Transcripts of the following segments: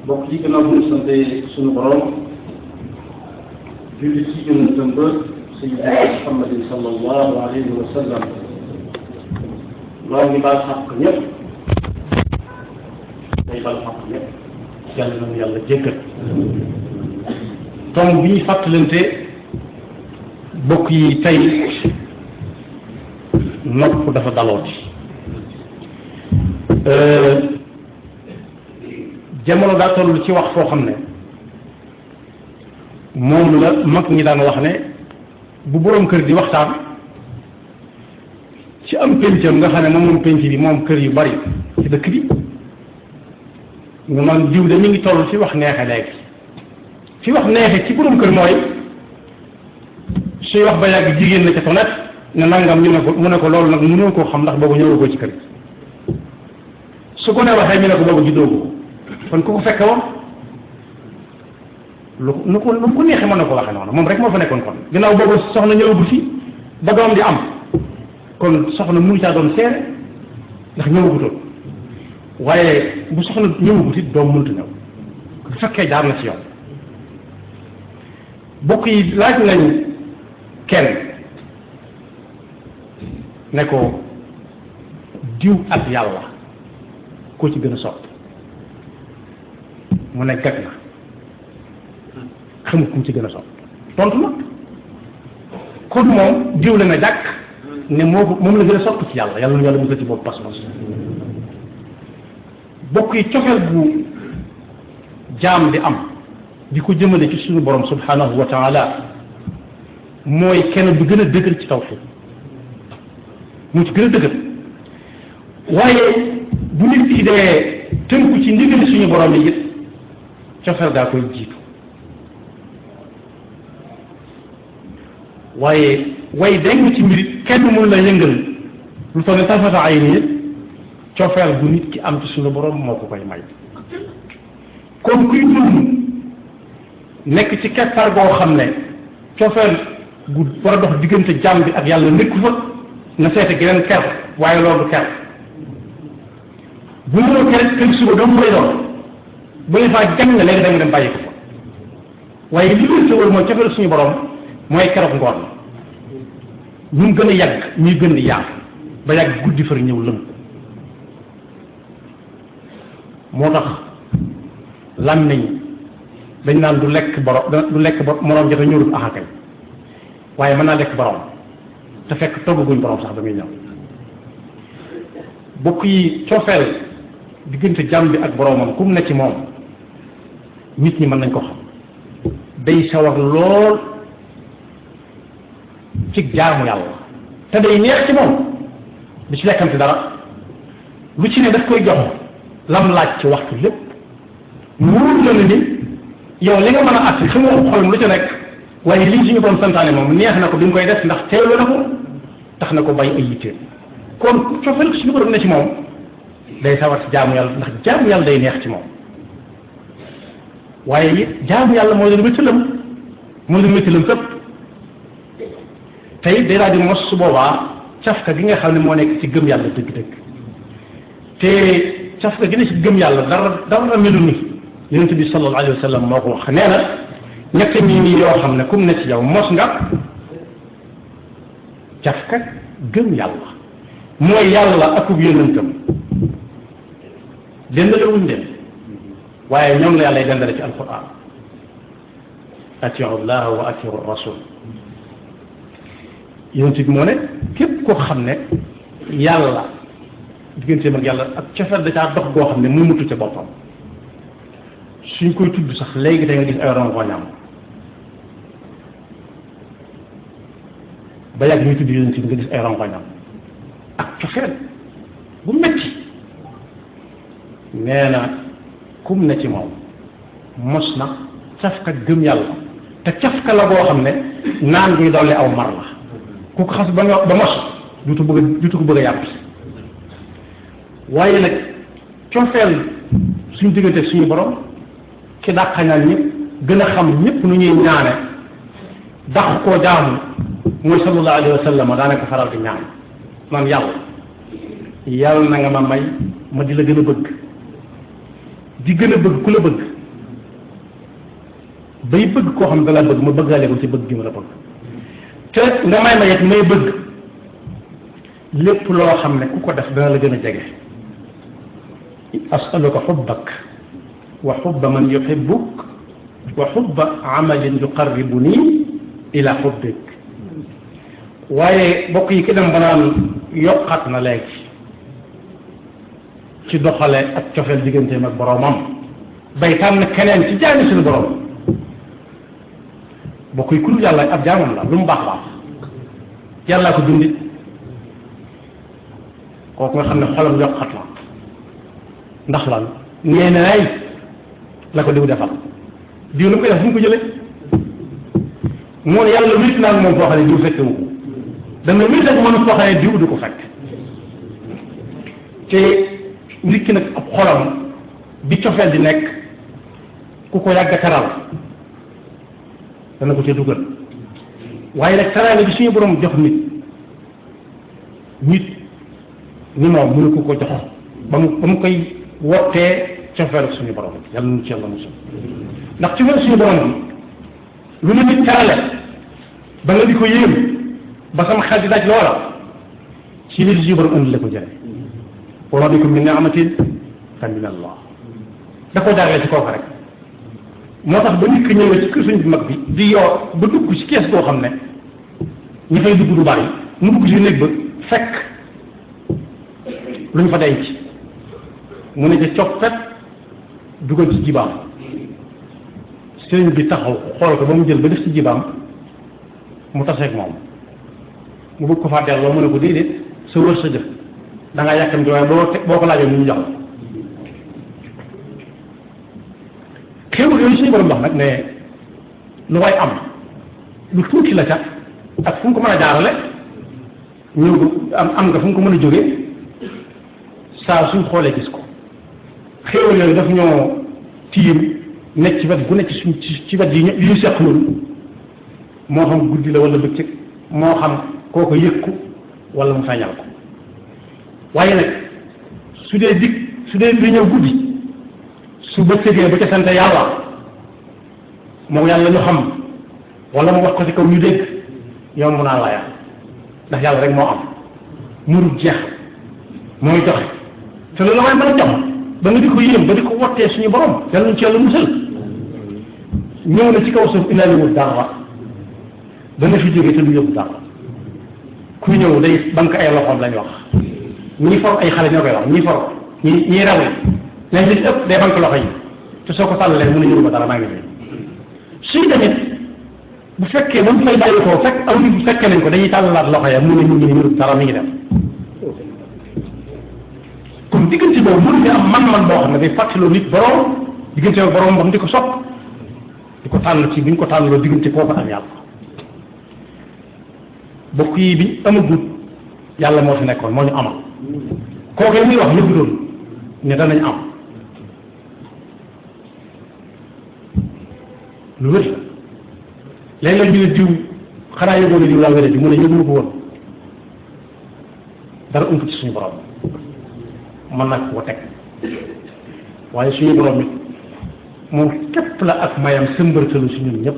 bokk ci gannaaw bu ñu sante suñu borom julli ci yonentam ba sayyidina Muhammadin sallallahu alayhi wa sallam loo ngi baal xaq ñëpp day baal xaq ñëpp yàlla nañu yàlla jéggal tomb bi ñu fàttalante bokk yi tey nopp dafa dalooti jamono daa toll ci wax foo xam ne moom la mag ñi daan wax ne bu boroom kër di waxtaan ci am péncam nga xam ne moom pénc bi moom kër yu bari ci dëkk bi ñu man diw de mi ngi toll fi wax neexe léegi fi wax neexe ci boroom kër mooy suy wax ba yàgg jigéen la ca tonet ne nangam ñu ne ko mu ne ko loolu nag mënoo koo xam ndax boobu ñëwagoo ci kër su ko ne waxee ñu ne ko boobu juddoogu kon ku ko fekke woon lu ko neexee mën na ko waxee noonu moom rek moo fa nekkoon kon ginnaaw boobu soxna ñëwagul fi ba doom di am kon soxna mënu caa doon seere ndax ñëwagutoon waaye bu soxna ñëwagut it doom mënut a ñëw bu fekkee jaar na ci yow bokk yi laaj nañ kenn ne ko diw ak yàlla koo ci gën a sopp mu ne gag na xamut ku mu ci gën a sopp tontu na kon moom diw la na jàkk ne moom la gën a sopp ci yàlla yàlla nu yàlla musal ci boobu pas-pas bokk yi cofeel bu jaam di am di ko jëmale ci suñu borom subhanahu wa taala mooy kenn bi gën a dëgër ci tawhid mu ci gën a dëgër waaye bu nit ki dee tënku ci ndigal suñu borom yi it cofeel daa koy jiitu waaye way deng ci mbir kenn mënu la yëngal lu toll ne tarfata ay nii cofeel bu nit ki am ci suñu borom moo ko koy may kon kuy dund nekk ci keppar goo xam ne cofeel gu war a dox diggante jàmm bi ak yàlla nekku fa na seete geneen ker waaye loolu du ker bu mënoo kër suba doomu koy doon bu ne faa jàng léegi da nga dem bàyyi ko fa waaye li wér wala mooy cofeel suñu borom mooy keroog ngoon ñu gën a yàgg ñuy gën di yaatu ba yàgg guddi far ñëw lëngu moo tax làmmiñ dañ naan du lekk moroom jota ñëwul axakay waaye mën naa lekk borom te fekk togguñ borom sax ba muy ñëw bokk yi cofeel diggante jàmm bi ak boromam kum ne ci moom nit ñi mën nañ ko xam day sawar lool ci jaamu yàlla te day neex ci moom du ci lekkante dara lu ci ne daf koy jox lam laaj ci waxtu lépp muur la ni yow li nga mën a àtt xamoo xolam lu ci nekk waaye lii suñu borom santaane moom neex na ko bi mu koy def ndax teewlu na ko tax na ko bàyyi ay yitteel kon cofeel suñu borom ne ci moom day sawar ci jaamu yàlla ndax jaamu yàlla day neex ci moom waaye it jaamu yàlla moo leen wéttalam fépp tey day daal di mos su boobaa cafka gi nga xam ne moo nekk ci gëm yàlla dëgg-dëgg te cafka gi ne ci gëm yàlla dara melu ni yonent bi sallallahu alayhi wa sallam moo ko wax nee na ñett ñi nii yoo xam ne kum ne ci yow mos nga cafka gëm yàlla mooy yàlla akub yonentam dendale wuñ dem waaye ñoom la yàlla y dendale ci alquran atiu llah wa atiu rasul yonent bi moo ne képp koo xam ne yàlla digganteem ak yàlla ak cofeel da caa dox goo xam ne mënutu ca boppam suñ koy tudd sax léegi da nga gis ay rongoñam ba yàgg ñuy tudd yonent bi nga gis ay rongoñam ak cofeel bu metti nee na kum ne ci moom mos na cafka gëm yàlla te cafka la boo xam ne naan guy dolli aw mar la ku ko xas ba mos dutu ko bëgg a yàpp waaye nag cofeel suñu diggante suñu borom ki dàq ñaan ñëpp gën a xam ñëpp nu ñuy ñaane dàq koo jaamu mooy sallallahu alayhi wa sallam daanaka faral di ñaan man yàlla na nga ma may ma di la gën a bëgg di gën a bëgg ku la bëgg bay bëgg koo xam ne dala bëgg ma bëggaale ko ci bëgg gi ma la bëgg te nga may ma yet may bëgg lépp loo xam ne ku ko def dana la gën a jege asaluka xubbak wa xubba man yuhibbuk wa xubba amalin yuqarribuni ila xubbik waaye bokk yi ki dem ba naan yokkaat na léegi ci doxale ak cofeel digganteem ak boroomam bay tànn keneen ci jaami suñu borom bokk yi ku dul yàlla ab jaamam la lu mu baax baax yàllaa ko dundit kooku nga xam ne xolam yokkat la ndax lan nee naay la ko diw defal diw lu mu koy def fu mu ko jëlee moo ne yàlla wéet naa moom foo xam ne diw fekk wu ko dana wéet ak mënu foo xam ne diw du ko fekk te nit ki nag ab xolam bi cofeel di nekk ku ko yàgg a taral dana ko cee dugal waaye nag taraale bi suñu borom jox nit ni moom mënu ko jox ba mu koy wottee cofeel suñu borom yàlla nu ci yàlla mosul ndax cofeel suñu borom bi lu mu nit tarale ba nga di ko yéem ba sama xel di daj loola ci li suñu borom indi la ko jële wa ma bikum min ni'matin fa min Allah da ko jaaree ci kooku rek moo tax ba nit ki ñëwee ci kër suñ bi mag bi di yor ba dugg ci kees boo xam ne ñi fay dugg du bari mu dugg ci néeg ba fekk lu ñu fa denc mu ne ca coppet dugal ci jibaam sëriñ bi taxaw xool ko ba mu jël ba def ci jibaam mu taseeg moom mu bëgg ko faa delloo mu ne ko déedéet sa wër sa jëf da ngaa yàkkamti waaye boo ko laajoon ñu jox xéewal yooyu suñu borom wax nag ne lu way am lu tuuti la ca ak fu mu ko mën a jaarale ñëw am nga fu mu ko mën a jógee saa suñ xoolee gis ko xéewal yooyu daf ñoo tiim nekk ci wet gu nekk suñ ci wet yi ñu seq loolu moo xam guddi la wala bëccëg moo xam koo ko yëg ko wala mu feeñal ko waaye nag su dee di ñëw guddi su bëccëgee ba ca sant yàlla moom yàlla ñu xam wala mu wax ko ci kaw ñu dégg yow mun naa laya ndax yàlla rek moo am murut jeex mooy joxe te loolu la waaye mën a jox ba nga di ko yéem ba di ko wottee suñu borom yàlla ñu ci yàlla musal ñëw na ci kaw suuf indaaliwul dara dana fi jógee te du yóbbu dara ku ñëw day banque ay loxoom lañ wax ñii for ay xale ñoo koy wax ñii for ñii raw ñañ ci ëpp day banque loxo yi te soo ko tàllalee mën a yóbbu dara maa ngi fi suy tamit bu fekkee ba mu fay bàyyi ko fekk aw nit bu fekkee nañ ko dañuy tàllalaat loxo ya mu ne ñu ngi ni dara mi ngi def comme diggante boobu mënu fi am man-man boo xam ne day fàttaloo nit borom diggante ak borom bam di ko sopp di ko tànn ci bi ñu ko tànnaloo diggante kooku ak yàlla bokk yi bi amagut yàlla moo fi nekkoon moo ñu amal kooku muy wax ñëpp doon ne danañ am lu wér la léeg-léeg ñu ne diw xanaa yëgoo ne diw laa wéré di mu ne yëguma ko woon dara ëmp ci suñu borom mën naa ko teg waaye suñu borom it moom képp la ak mayam sëmbërtalu si ñun ñëpp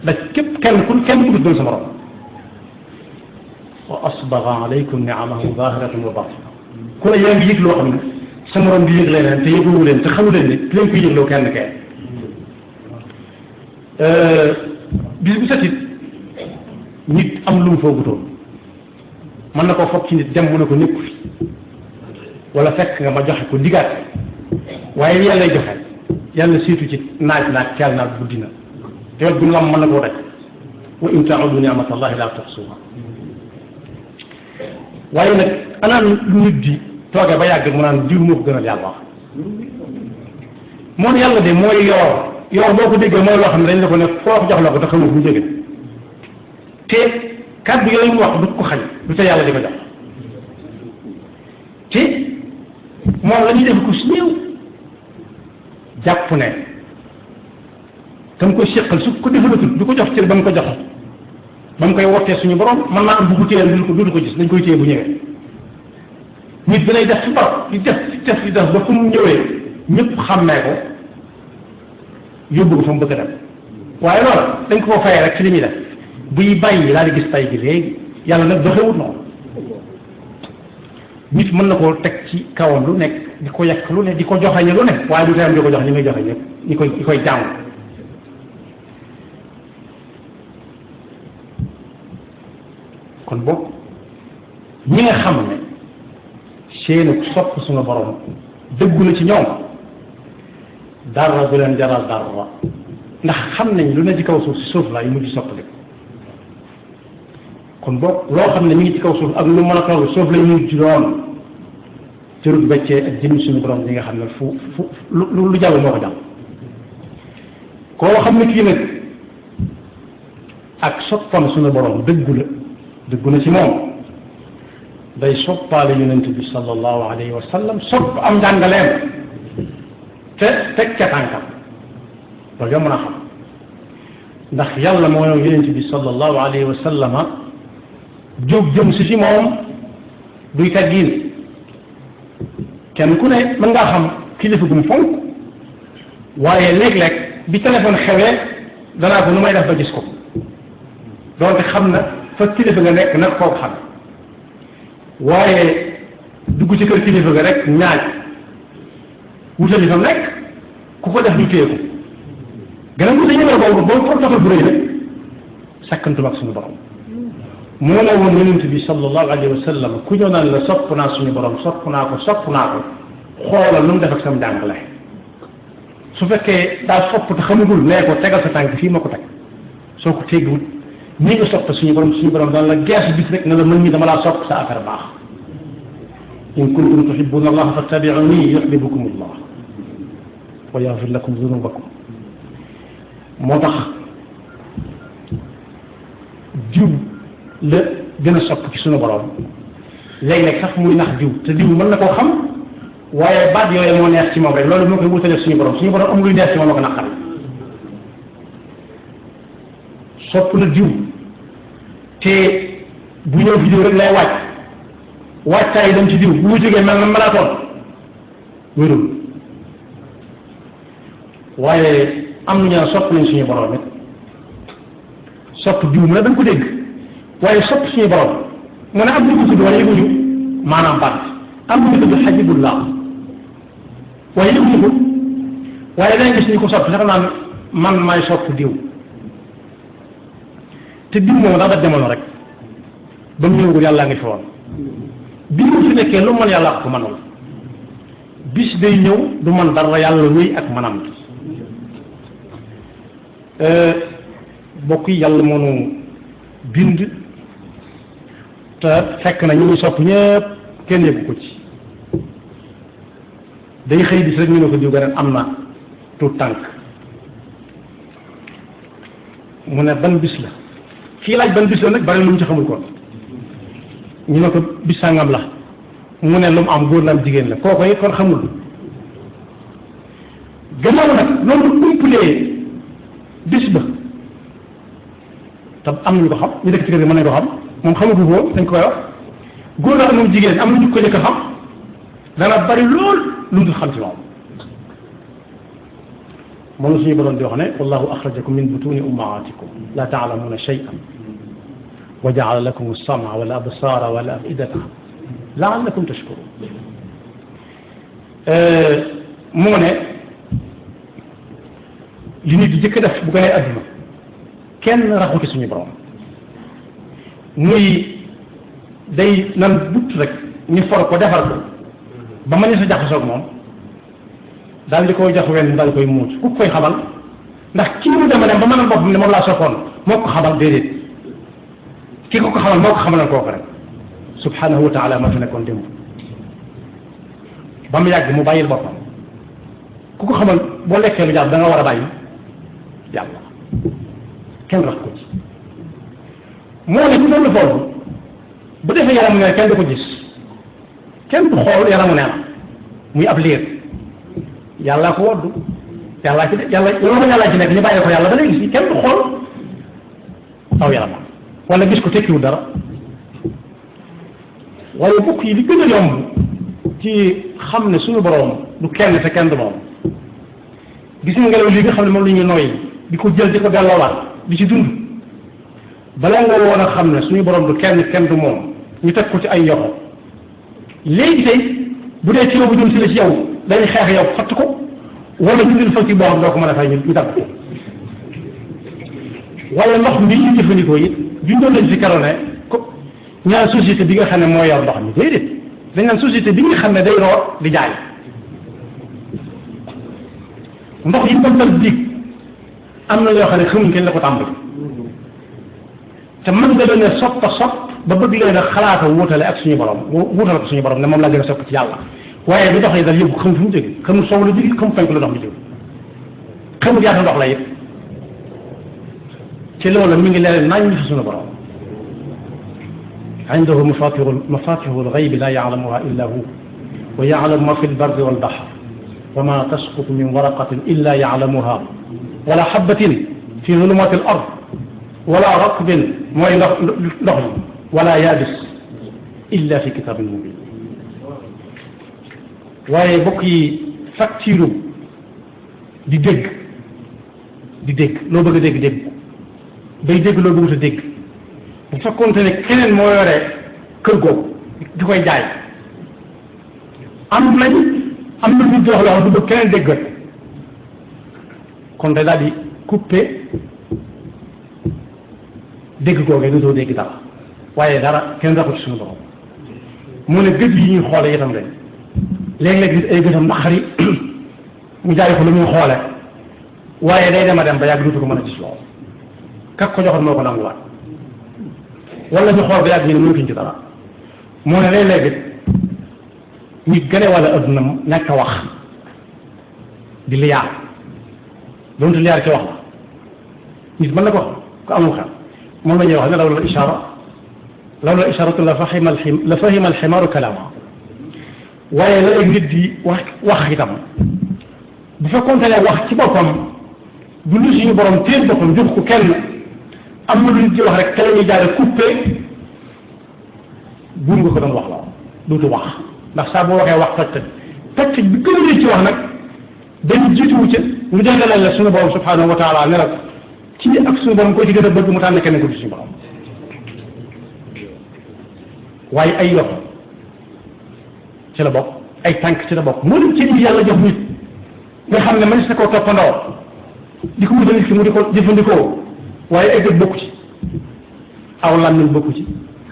da képp kenn ku doon sa morom wa asbaga alaykum niamahu zahiratan wa batina ku la yaa ngi yëg loo xam ne sa morom di yëg leneen te yëgoowu leen te xamu leen ne ki leen koy yëgloo kenn kenn bis bu set it nit am lu mu foogutoon mën na koo foog ci nit dem mu ne ko nekku fi wala fekk nga ma joxe ko ndigaat waaye yàlla joxe yàlla siitu ci naaj teel naag guddi na te wet gu lam mën na koo daj wa in ta'udu ni'matallahi la tuhsuha waaye nag anaan lu nit di toogee ba yàgg mu naan diw moo ko gënal yàlla wax moom yàlla de mooy yoor boo ko déggee mooy loo xam ne dañ la ko ne foofu jox la ko te xamul bu jóge te kàddu yooyu mu wax du ko xañ du ca yàlla di ko jox te moom la ñuy def ko si néew jàpp ne tam koy séqal su ko defalatul du ko jox cër ba mu ko jox ba mu koy wottee suñu borom man naa am bu ko téyeel du ko gis dañ koy téye bu ñëwee nit bi lay def ci barab di def ba fu mu ñëwee ñëpp xàmmee ko yóbbu ko fa mu bëgg a dem waaye loolu dañ ko koo fayee rek ci li muy def buy bàyyi daal di gis tay gi léegi yàlla nag doxewut noonu nit mën na koo teg ci kawam lu nekk di ko yekk lu ne di ko joxañe lu ne waaye du teem di ko jox ñi ngay joxe ñëpp ñi koy jàng kon boog ñi nga xam ne seenu sopp suñu borom dëggu na ci ñoom dara du leen jaral dara ndax xam nañ lu ne ci kaw suuf si suuf la yu mujj soppali kon boog loo xam ne mi ngi ci kaw suuf ak lu mën a toll suuf lay mujj doon jërut beccee ak jëm suñu borom yi nga xam ne fu lu jàll moo ko jàll koo xam ne kii nag ak soppam suñu borom dëggu na ci moom day soppaale yonent bi sallallahu alayhi wa sallam sopp am njàngaleem te teg ca tànkam loolu yow mën a xam ndax yàlla moo yow yonent bi sallallahu alayhi wa sallama jóg jëm si ci moom duy teggin kenn ku ne mën ngaa xam kilifa gu mu fonk waaye léeg-léeg bi téléphone xewee danaa ko nu may def ba gis ko doonte xam na fa kilifa nga nekk nag koo xam waaye dugg ci kër kilifa ga rek ñaaj wutali fa nekk ku ko def du téeku gannaaw wuute ñëwee boobu boobu protocole bu rëy rek sakkantuma ak suñu borom moo ne woon yonent bi sallallahu alayhi wa sallam ku ñëw naan la sopp naa suñu borom sopp naa ko xoolal lu mu def ak sam jàngale su fekkee daa sopp te xamagul nee ko tegal sa tànk fii ma ko teg soo ko teggiwut ñi nga sopp suñu borom daan la gees bis rek ne la mën ñi dama laa sopp sa affaire baax in kuntum tuhibbuna allah fattabi'uni yuhibbukum allah wa yaghfir lakum dhunubakum moo tax jiw la gën a sopp ci suñu borom léeg-léeg sax muy nax jiw te jiw mën na koo xam waaye baat yooyu moo neex ci moom rek loolu moo koy wutale suñu borom amul luy neex ci moom moo ko naqari sopp na jiw te bu ñëw fi jiw rek lay wàccaay dem ci jiw bu mu jógee mel na maraatoon wérul waaye am nañu sopp nañ suñu borom it sopp jiw mu ne dañ ko dégg waaye sopp suñu borom mu ne am nañu ko tudd waaye yëguñu maanaam baat am nañu ko tudd xajibullah waaye yëguñu ko waaye dañ gis ñu ko sopp sax naan man maay sopp diw te diw moom daa daj jamono rek ba mu ñëwagul yàllaa ngi fi woon bi mu fi nekkee lu mën yàlla ko mënul bis day ñëw du man dara yàlla wéy ak manam bokk yi yàlla moo nu bind te fekk na ñu ñu sopp ñëpp kenn yëgu ko ci day xëy bis rek ñu ne ko diw beneen am na tuut tànk mu ne ban bis la kii laaj ban bis la nag bari lu mu ci xamul kon ñu ne ko bis sàngam la mu ne lu mu am góor la am jigéen la kooku it kon xamul gannaaw nag loolu umpalee bis ba te am nañu ko xam ñu dëkk ci kër gi mën nañu ko xam moom xamagu ko dañ koy wax góor la ak moom jigéen am nañu ko njëkk a xam dana bari lool lu mu dul xam ci moom moom la suñu borom di wax ne wallahu axrajakum min butuni ummahatikum la taalamuuna shay'an wa jaala lakum as-sam'a wal absara wal af'idata la'allakum tashkurun moo ne li nit di jëkk def bu gënee adduna kenn raxuti suñu borom muy day nan but rek ñu for ko defar ko ba ma ne sa jaxasoog moom daal di koy jox wenn daal di koy muut ku koy xamal ndax ki mu dema dem ba mën a bopp ne moom laa soppoon moo ko xamal déedéet ki ko xamal moo ko xamalal kooku rek subhanahu wa taala ma fi nekkoon démb ba mu yàgg mu bàyyil boppam ku ko xamal boo lekkee lu jàpp da nga war a bàyyi yàlla kenn rax ko ci moo ne ku toll foofu bu defee yaramu neen kenn du ko gis kenn du xool yaramu neen muy ab liir yàllaa ko woddu yàllaa ci yàllaa ci nekk ñu bàyyi ko yàlla ba léegi si kenn du xool aw yaram wala gis ko tekkiwul dara waaye bokk yi li gën a yomb ci xam ne suñu borom du kenn te kenn du moom gis nga ngelaw li nga xam ne moom la ñuy nooyi di ko jël di ko delloowaat di ci dund bala nga woon a xam ne suñu borom du kenn du moom ñu teg ko ci ay yoxo léegi tey bu dee kilo bu jëm si la ci yow dañuy xeex yow fatt ko wala dindil fa ci boo xam doo ko mën a fay ñu dagg ko wala ndox mi ñu jëfandikoo it duñ doon lañ ci karone ko ñaan société bi nga xam ne moo yor ndox mi déedéet dañ naan société bi nga xam ne day root di jaay ndox yi bantal dig am na yoo xam ne xamuñ kenn la ko tàmbali te mën nga doon sopp ba bëgg leen a xalaata wutale ak suñu borom wutale ko suñu borom ne moom laa gën a sopp ci yàlla waaye bu dox yi dal yëpp xamul fu mu jóge xamul soow la jóge xamul penk la ndox mi jóge xamul yaata ndox la yëpp ci loolu mi ngi leen nañ fi suñu borom عنده مفاتيح الغيب لا يعلمها إلا هو ويعلم ما في البر والبحر وما تسقط من ورقة إلا يعلمها ولا حبة في ظلمات الأرض ولا رطب ولا يابس إلا في كتاب مبين waaye bokk yi facture di dégg loo bëgg a dégg bay dégg loo bëggut a dégg bu fekkoonte ne keneen moo yore kër googu di koy jaay am na nit wax loo xam du bëgg keneen dégg kon day daal di coupé dégg googee dootoo dégg dara waaye dara kenn raxu ci suñu borom mu ne gëj yi ñuy xoole itam rek léeg-léeg nit ay gëtam naqari mu jaay ko lu muy xoole waaye day dem a dem ba yàgg dootu ko mën a gis lool kak ko joxoon moo ko nanguwaat wala ñu xool ba yàgg ñu ne mënatuñ ci dara moo ne léeg-léeg it nit gane wala adduna nekk a wax di liyaar doonte liyaar ci wax la nit mën na ko wax ko amul xel moom la ñuy wax ne lawla isharatu la fahima alximaaru kalaama waaye la ay nit di wax itam bu fekkoonte ne wax ci boppam du lu suñu borom téel boppam jox ko kenn am na lu nit di wax rek te la ñuy jaare coupé buur nga ko doon wax la dootu wax ndax saa boo waxee wax toj bi gën a ci wax nag dañu jiituwu ca ñu jàngalal la suñu borom subhanahu wa taala ne la ci ak suñu borom ko ci gën a bëgg mu tànn kenn ko ci suñu borom waaye ay loxo ci la bokk ay tànk ci la bokk moo lim ci li yàlla jox nit nga xam ne man sa koo toppandoo di ko wutal nit ki mu di ko jëfandikoo waaye ay dëgg bokku ci aw làmmiñ bokku ci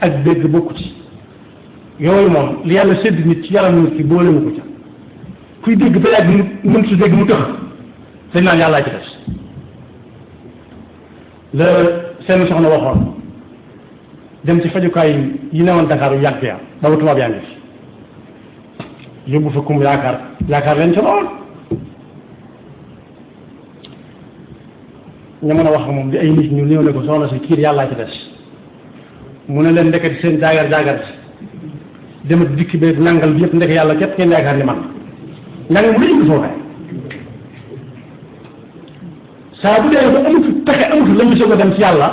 ak dégg bokku ci yooyu moom li yàlla sédd nit ci yaram nit ki boole mu ko ca kuy dégg ba yàgg nit mën su dégg mu tëx dañ naan yàllaa ci des la seen soxna waxoon dem ci fajukaay yi newoon Dakar yu yàgg ya boobu tubaab yaa ngi fi yóbbu fa kum yaakaar leen ci lool ñu mën a wax moom di ay nit ñu néew ne ko soxna si kii yàllaa ci des mu ne leen ndeketi seen jaagar dem ak dikk beeg nangal bi yëpp ndek yàlla képp ngeen yaakaar ni man nangal mu lañu ko foofee saa bu dee ba amut pexe amut la ñu soog a dem ci yàlla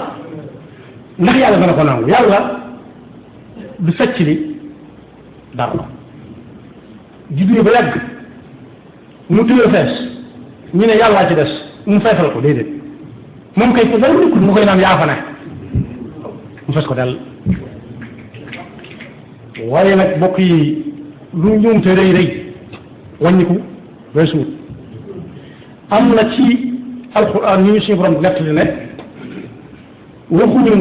ndax yàlla dana ko nangu yàlla du fecc li dara juddu ba yàgg mu tëye fees ñu ne yàllaa ci des mu feesal ko déedéet moom kay ko dara nekkul mu koy naan yaa fa ne mu fees ko del waaye nag bokk yi lu ñoom te rëy wàññiku weesuut am na ci alxuraan ñu suñu borom nett li ne waxuñu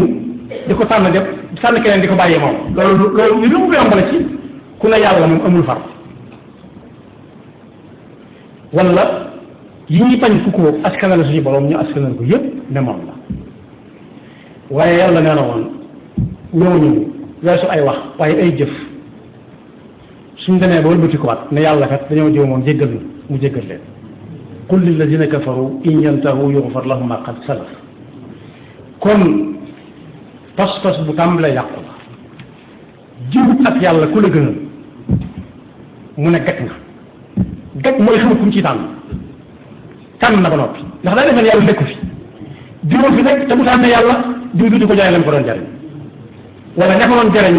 di ko tànn def tànn keneen di ko bàyyee moom loolu li mu ko yombale ci ku ne yàlla moom amul far wala yi ñuy bañ ku ko askanale suñu borom ñu askanal ko yépp ne moom la waaye yàlla nee na woon ñooñu weesu ay wax waaye ay jëf suñ demee ba wëlbati ko waat ne yàlla kat dañoo jiw moom jéggal mu jéggal leen qul lilladina kafaru in yantahu yughfar lahum ma qad salaf kon pas-pas bu tàmbalee yàqu la jiw ak yàlla ku la gënal mu ne gàtt na mooy xam kum ci tànn na ba noppi ndax daa defee yàlla nekku fi jiwoo fi nekk te bu tànnee yàlla jiw du di ko jaay lam ko doon jariñ wala ña ko doon jariñ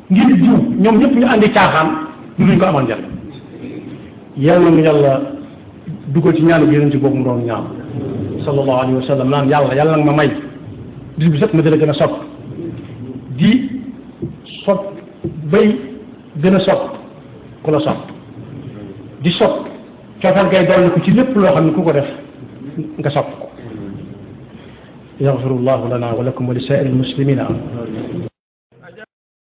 ngir jiw ñoom ñëpp ñu andi caaxaan du duñ ko amoon jariñ yàlla nu yàlla dugal ci ñaanu yonent boobu mu doon ñaan sallallahu alayhi wa sallam naan yàlla nga ma may bis bu set ma dala gën a sopp di sopp bay gën a sopp ku la sopp di sopp cofeel gay dolli ko ci lépp loo xam ne ku ko def nga sopp ko yaxfirullahu lana wa lakum wa li saa'iril muslimina